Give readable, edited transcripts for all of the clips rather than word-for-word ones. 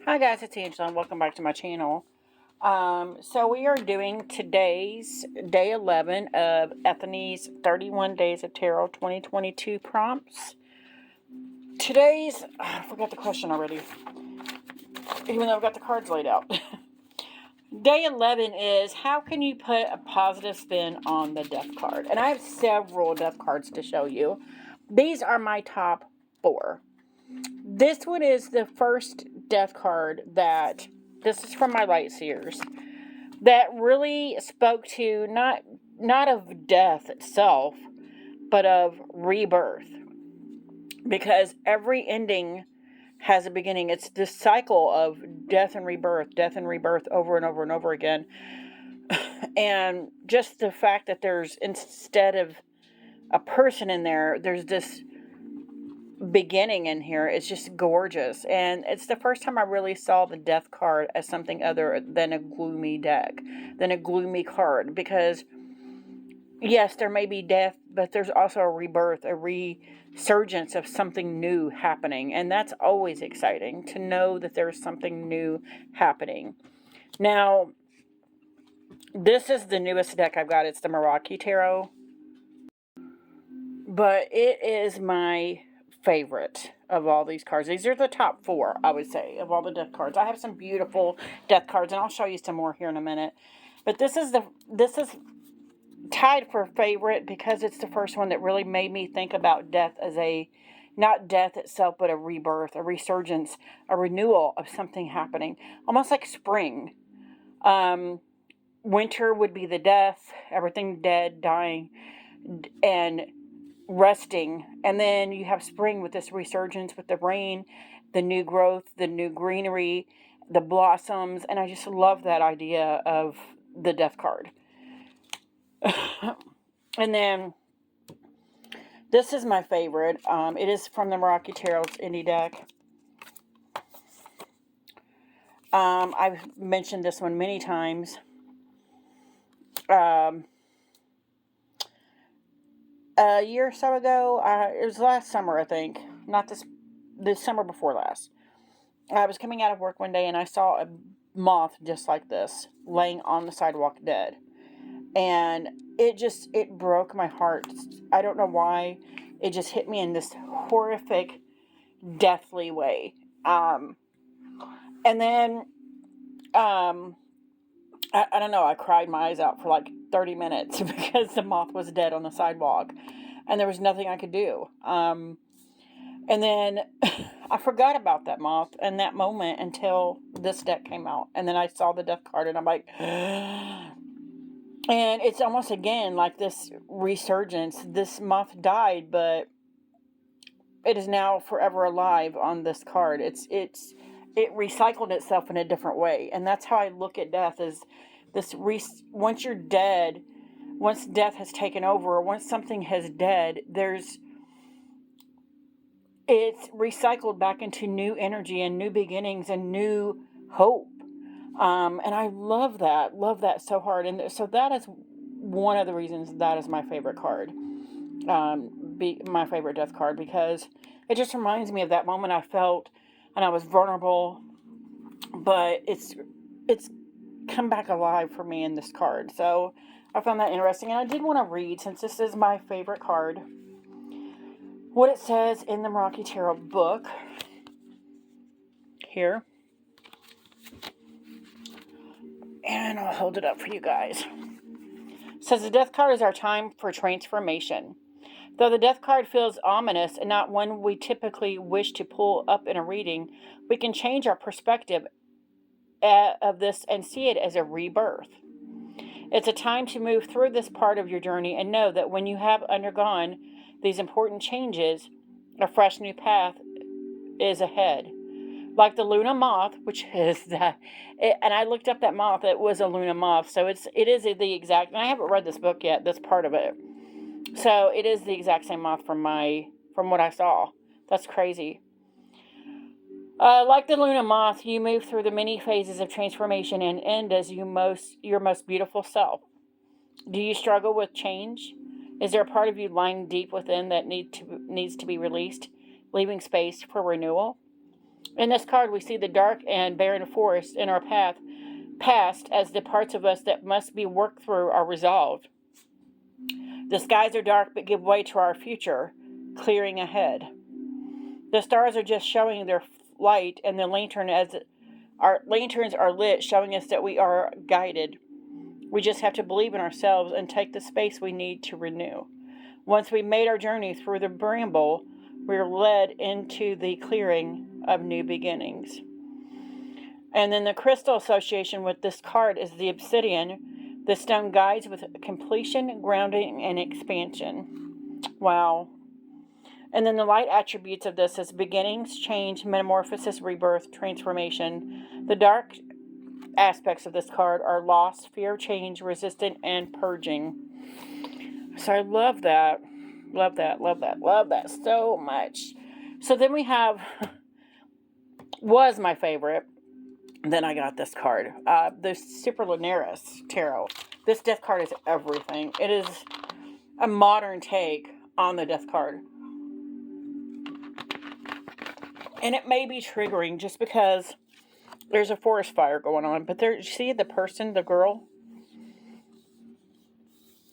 Hi guys, it's Angela and welcome back to my channel. So we are doing today's day 11 of Ethony's 31 Days of Tarot 2022 prompts. I forgot the question already, even though I've got the cards laid out. Day 11 is, how can you put a positive spin on the death card? And I have several death cards to show you. These are my top 4. This one is the first death card this is from my Light Seers, that really spoke to not of death itself, but of rebirth. Because every ending has a beginning. It's this cycle of death and rebirth over and over and over again. And just the fact that there's, instead of a person in there, there's this beginning in here. It's just gorgeous, and it's the first time I really saw the death card as something other than a gloomy card, because yes, there may be death, but there's also a rebirth, a resurgence of something new happening, and that's always exciting to know that there's something new happening. Now, this is the newest deck I've got. It's the Meraki Tarot, but it is my favorite of all these cards. These are the top 4, I would say, of all the death cards. I have some beautiful death cards, and I'll show you some more here in a minute. But this is tied for favorite because it's the first one that really made me think about death as not death itself, but a rebirth, a resurgence, a renewal of something happening, almost like spring. Winter would be the death, everything dead, dying, and resting, and then you have spring with this resurgence, with the rain, the new growth, the new greenery, the blossoms, and I just love that idea of the death card. And then this is my favorite. It is from the Meraki Tarot's indie deck. I've mentioned this one many times. A year or so ago, it was last summer, I think, not this summer before last. I was coming out of work one day and I saw a moth just like this laying on the sidewalk dead, and it broke my heart. I don't know why. It just hit me in this horrific, deathly way. And then I don't know, I cried my eyes out for like 30 minutes because the moth was dead on the sidewalk and there was nothing I could do. And then I forgot about that moth and that moment until this deck came out. And then I saw the death card and I'm like, and it's almost again like this resurgence. This moth died, but it is now forever alive on this card. It recycled itself in a different way. And that's how I look at death, is this once you're dead, once death has taken over, once something has dead, it's recycled back into new energy and new beginnings and new hope. And I love that so hard. And so that is one of the reasons that is my favorite card, my favorite death card, because it just reminds me of that moment I felt, and I was vulnerable, but it's come back alive for me in this card. So I found that interesting, and I did want to read, since this is my favorite card, what it says in the Meraki Tarot book here. And I'll hold it up for you guys. It says the death card is our time for transformation. Though the death card feels ominous and not one we typically wish to pull up in a reading, we can change our perspective of this and see it as a rebirth. It's a time to move through this part of your journey and know that when you have undergone these important changes, a fresh new path is ahead. Like the Luna moth, which is and I looked up that moth, it was a Luna moth, so it is the exact, and I haven't read this book yet, this part of it, so it is the exact same moth from what I saw. That's crazy. Like the Luna moth, you move through the many phases of transformation and end as your most beautiful self. Do you struggle with change? Is there a part of you lying deep within that needs to be released, leaving space for renewal? In this card, we see the dark and barren forest in our past as the parts of us that must be worked through are resolved. The skies are dark but give way to our future, clearing ahead. The stars are just showing their light, and the our lanterns are lit, showing us that we are guided. We just have to believe in ourselves and take the space we need to renew. Once we made our journey through the bramble, we are led into the clearing of new beginnings. And then the crystal association with this card is the obsidian. The stone guides with completion, grounding, and expansion. Wow. And then the light attributes of this is beginnings, change, metamorphosis, rebirth, transformation. The dark aspects of this card are loss, fear, change, resistance, and purging. So I love that. Love that, love that, love that so much. So then we have, was my favorite, then I got this card, the Super Lunaris Tarot. This death card is everything. It is a modern take on the death card. And it may be triggering just because there's a forest fire going on. But there, you see the person, the girl?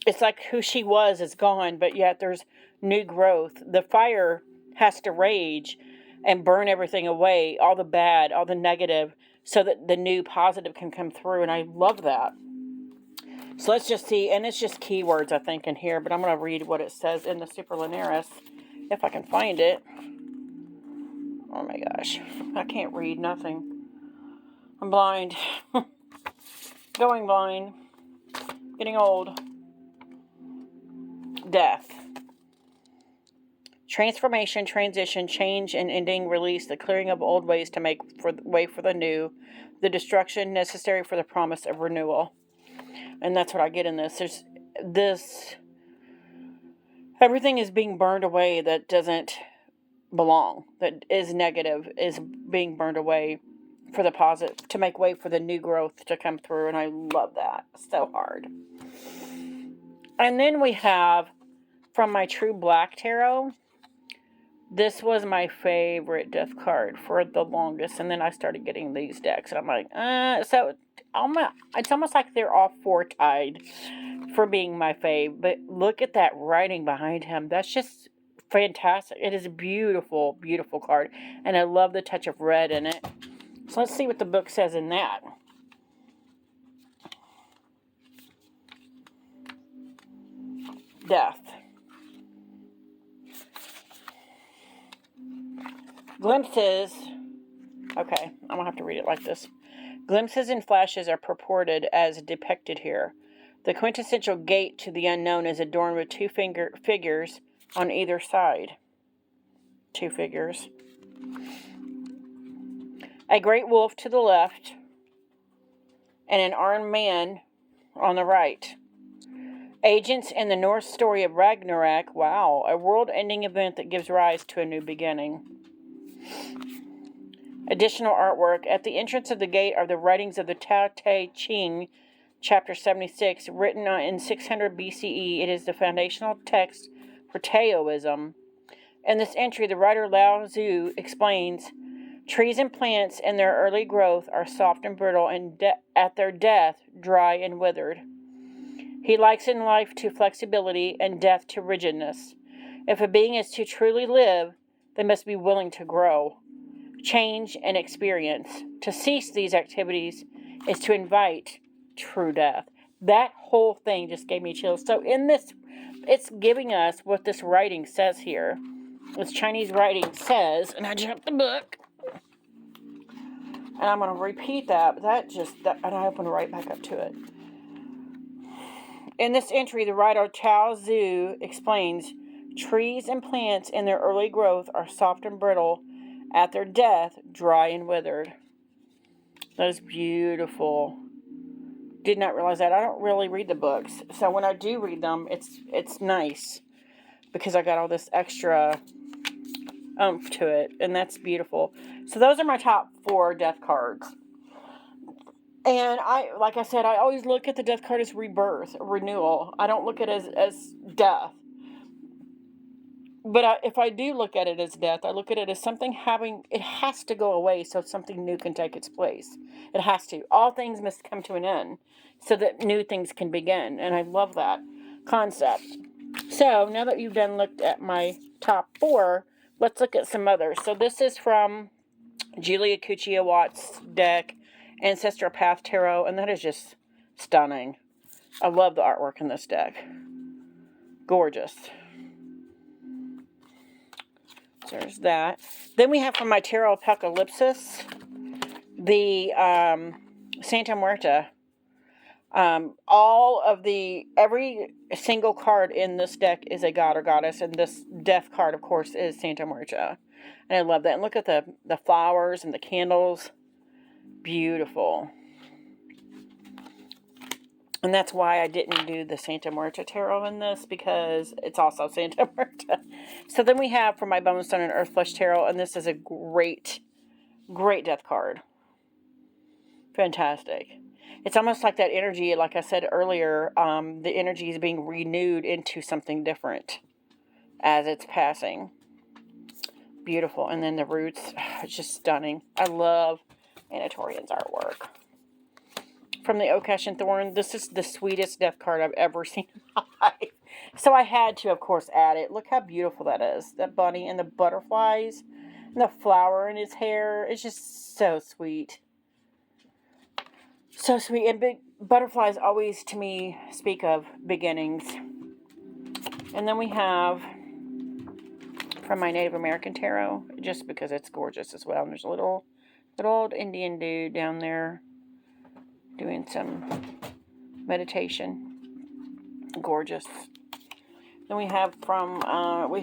It's like who she was is gone, but yet there's new growth. The fire has to rage and burn everything away, all the bad, all the negative, so that the new positive can come through. And I love that. So let's just see, and it's just keywords, I think, in here, but I'm going to read what it says in the Super Lunaris, if I can find it. Oh my gosh, I can't read nothing. I'm blind. Going blind. Getting old. Death. Transformation, transition, change, and ending, release, the clearing of old ways to make way for the new, the destruction necessary for the promise of renewal. And that's what I get in this. There's this, everything is being burned away that doesn't belong, that is negative, is being burned away for the positive, to make way for the new growth to come through. And I love that so hard. And then we have, from my True Black Tarot, this was my favorite death card for the longest. And then I started getting these decks. And I'm like, so it's almost like they're all four-tied for being my fave. But look at that writing behind him. That's just fantastic. It is a beautiful, beautiful card. And I love the touch of red in it. So let's see what the book says in that. Death. Glimpses. Okay, I'm going to have to read it like this. Glimpses and flashes are purported as depicted here. The quintessential gate to the unknown is adorned with two figures on either side. Two figures. A great wolf to the left and an armed man on the right. Agents in the Norse story of Ragnarok. Wow, a world-ending event that gives rise to a new beginning. Additional artwork. At the entrance of the gate are the writings of the Tao Te Ching, chapter 76, written in 600 BCE. It is the foundational text for Taoism. In this entry, the writer Lao Tzu explains, trees and plants in their early growth are soft and brittle, and at their death, dry and withered. He likened life to flexibility and death to rigidness. If a being is to truly live, they must be willing to grow, change, and experience. To cease these activities is to invite true death. That whole thing just gave me chills. So in this, it's giving us what this writing says here. This Chinese writing says, and I jumped the book, and I'm going to repeat that, but and I opened right back up to it. In this entry, the writer Lao Tzu explains, trees and plants in their early growth are soft and brittle, at their death, dry and withered. That is beautiful. Did not realize that. I don't really read the books, so when I do read them, it's nice because I got all this extra oomph to it, and that's beautiful. So those are my top 4 death cards. And like I said, I always look at the death card as rebirth, renewal. I don't look at it as death. But if I do look at it as death, I look at it as something it has to go away so something new can take its place. It has to. All things must come to an end so that new things can begin. And I love that concept. So now that you've done looked at my top 4, let's look at some others. So this is from Julia Cuccia Watt's deck, Ancestral Path Tarot, and that is just stunning. I love the artwork in this deck. Gorgeous. So there's that. Then we have from my Tarot Apocalypsis, the Santa Muerta. Every single card in this deck is a god or goddess, and this death card, of course, is Santa Muerta. And I love that. And look at the flowers and the candles. Beautiful. And that's why I didn't do the Santa Muerta Tarot in this, because it's also Santa Muerta. So then we have from my Bone Stone and Earth Flesh Tarot, and this is a great, great death card. Fantastic. It's almost like that energy, like I said earlier, the energy is being renewed into something different as it's passing. Beautiful. And then the roots, it's just stunning. I love Anatorian's artwork. From the Okash and Thorn, this is the sweetest death card I've ever seen in my life. So I had to, of course, add it. Look how beautiful that is. That bunny and the butterflies and the flower in his hair. It's just so sweet. So sweet. And big butterflies always, to me, speak of beginnings. And then we have from my Native American Tarot, just because it's gorgeous as well. And there's a little old Indian dude down there doing some meditation. Gorgeous. Then we have from, oh my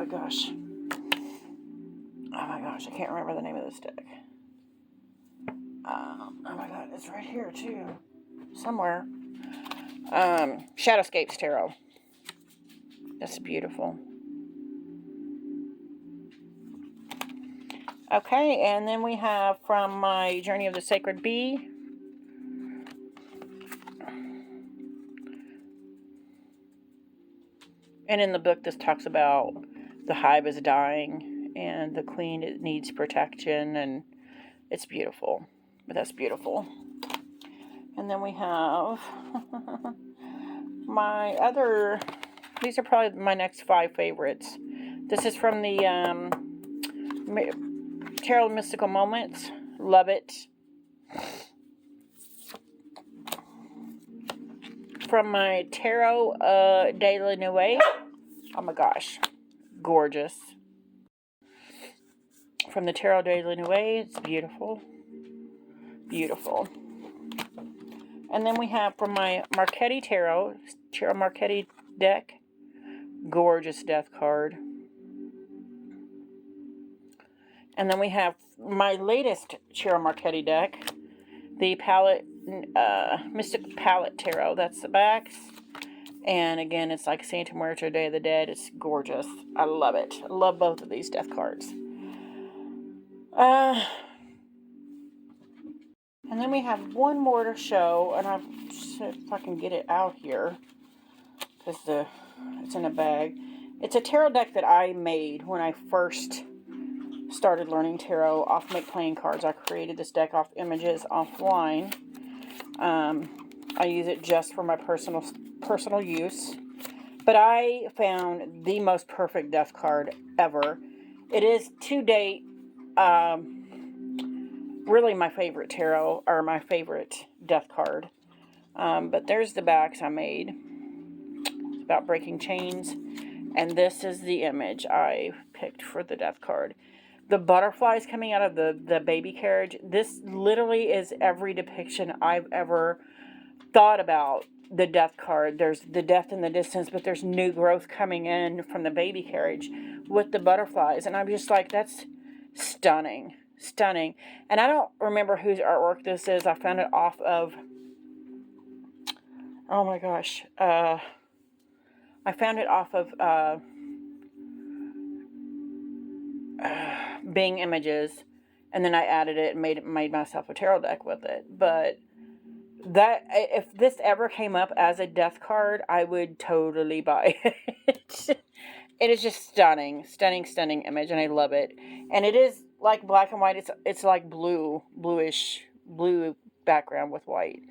gosh, I can't remember the name of this deck. Oh my god, it's right here too, somewhere. Shadowscapes Tarot. That's beautiful. Okay, and then we have from my Journey of the Sacred Bee. And in the book, this talks about the hive is dying and the queen needs protection, and it's beautiful. But that's beautiful. And then we have these are probably my next 5 favorites. This is from the Tarot Mystical Moments. Love it. From my Tarot de la Nuit. Oh my gosh. Gorgeous. From the Tarot de la Nuit. It's beautiful. Beautiful. And then we have from my Marchetti Tarot Marchetti deck. Gorgeous death card. And then we have my latest Tarot Marchetti deck. The Mystic Palette Tarot. That's the backs. And again, it's like Santa Muerta, Day of the Dead. It's gorgeous. I love it. I love both of these death cards. And then we have one more to show, and I'll see if I can get it out here, because it's in a bag. It's a tarot deck that I made when I first started learning tarot off Make Playing Cards. I created this deck off images offline. I use it just for my personal use. But I found the most perfect death card ever. It is, to date, really my favorite tarot, or my favorite death card. But there's the backs I made. It's about breaking chains. And this is the image I picked for the death card. The butterflies coming out of the baby carriage. This literally is every depiction I've ever thought about the death card. There's the death in the distance, but there's new growth coming in from the baby carriage with the butterflies. And I'm just like, that's stunning. Stunning. And I don't remember whose artwork this is. I found it off of, oh my gosh. I found it off of Bing Images, and then I added it and made myself a tarot deck with it. But that, if this ever came up as a death card, I would totally buy it. it is just stunning, stunning, stunning image, and I love it. And it is like black and white. It's like bluish blue background with white.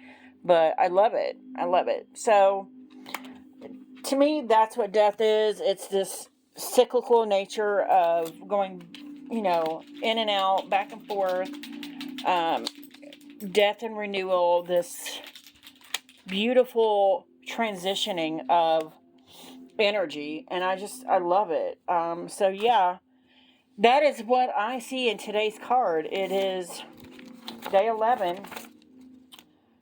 But I love it. I love it. So to me, that's what death is. It's this cyclical nature of going, in and out, back and forth. Death and renewal. This beautiful transitioning of energy, and I love it. So yeah, that is what I see in today's card. It is day 11.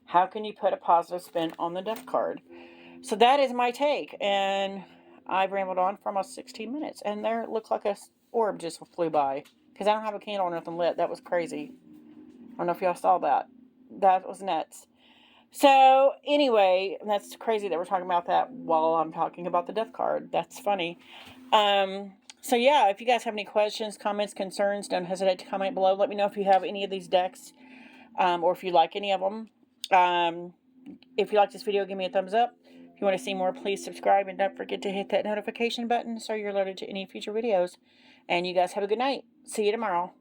How can you put a positive spin on the death card? So that is my take, and I've rambled on for almost 16 minutes, and there it looked like a orb just flew by, because I don't have a candle or nothing lit. That was crazy. I don't know if y'all saw that. That was nuts. So anyway, that's crazy that we're talking about that while I'm talking about the death card. That's funny. So yeah, if you guys have any questions, comments, concerns, don't hesitate to comment below. Let me know if you have any of these decks, or if you like any of them. If you like this video, give me a thumbs up. If you want to see more, please subscribe, and don't forget to hit that notification button so you're alerted to any future videos. And you guys have a good night. See you tomorrow.